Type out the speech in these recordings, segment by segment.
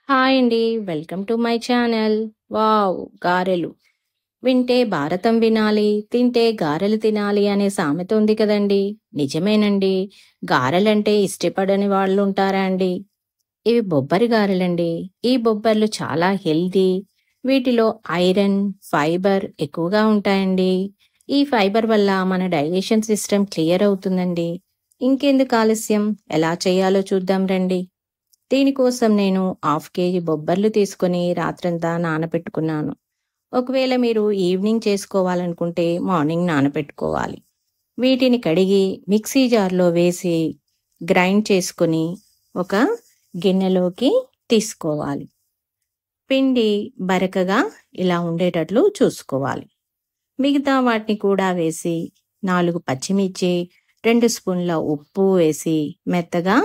Hi అండి. Welcome to my channel. Wow! గారెలు. వింటే భారతం వినాలి, తింటే గారెలు తినాలి అనే సామెత ఉంది కదండీ! నిజమేనండి. గారెలంటే ఇష్టపడని వాళ్ళుంటారా అండి? ఇవి బొబ్బరి గారెలండి. ఈ బొబ్బర్లు చాలా హెల్తీ. వీటిలో ఐరన్, ఫైబర్ ఎక్కువగా ఉంటాయండి. ఈ ఫైబర్ వల్ల మన డైజెషన్ సిస్టమ్ క్లియర్ అవుతుందండి. ఇంకెందుకు ఆలస్యం? ఎలా చేయాలో చూద్దాం రండి. దీనికోసం నేను హాఫ్ కేజీ బొబ్బర్లు తీసుకొని రాత్రంతా నానబెట్టుకున్నాను. ఒకవేళ మీరు ఈవినింగ్ చేసుకోవాలనుకుంటే మార్నింగ్ నానబెట్టుకోవాలి. వీటిని కడిగి మిక్సీ జార్లో వేసి గ్రైండ్ చేసుకొని ఒక గిన్నెలోకి తీసుకోవాలి. పిండి బరకగా ఇలా ఉండేటట్లు చూసుకోవాలి. మిగతా వాటిని కూడా వేసి 4 పచ్చిమిర్చి, 2 స్పూన్ల ఉప్పు వేసి మెత్తగా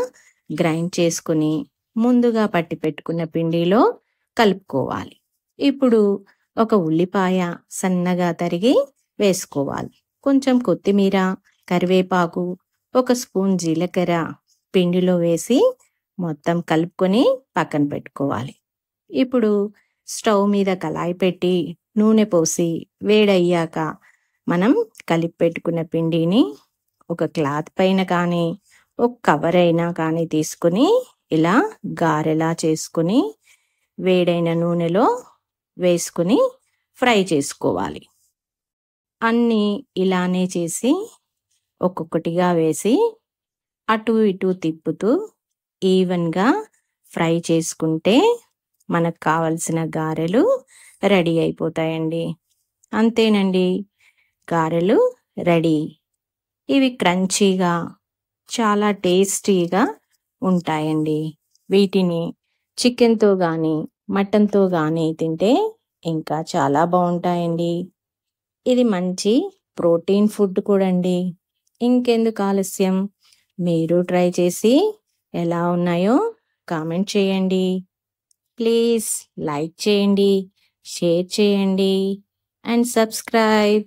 గ్రైండ్ చేసుకుని ముందుగా పట్టి పెట్టుకున్న పిండిలో కలుపుకోవాలి. ఇప్పుడు ఒక ఉల్లిపాయ సన్నగా తరిగి వేసుకోవాలి. కొంచెం కొత్తిమీర, కరివేపాకు, 1 స్పూన్ జీలకర్ర పిండిలో వేసి మొత్తం కలుపుకొని పక్కన పెట్టుకోవాలి. ఇప్పుడు స్టవ్ మీద కళాయి పెట్టి నూనె పోసి వేడయ్యాక మనం కలిపి పెట్టుకున్న పిండిని ఒక క్లాత్ పైన కానీ ఒక కవర్ అయినా కానీ తీసుకుని ఇలా గారెలా చేసుకుని వేడైన నూనెలో వేసుకుని ఫ్రై చేసుకోవాలి. అన్నీ ఇలానే చేసి ఒక్కొక్కటిగా వేసి అటు ఇటు తిప్పుతూ ఈవెన్గా ఫ్రై చేసుకుంటే మనకు కావలసిన గారెలు రెడీ అయిపోతాయండి. అంతేనండి, గారెలు రెడీ. ఇవి క్రంచీగా చాలా టేస్టీగా ఉంటాయండి. వీటిని చికెన్తో కానీ మటన్తో కానీ తింటే ఇంకా చాలా బాగుంటాయండి. ఇది మంచి ప్రోటీన్ ఫుడ్ కూడా అండి. ఇంకెందుకు ఆలస్యం, మీరు ట్రై చేసి ఎలా ఉన్నాయో కామెంట్ చేయండి. ప్లీజ్ లైక్ చేయండి, షేర్ చేయండి అండ్ సబ్స్క్రైబ్.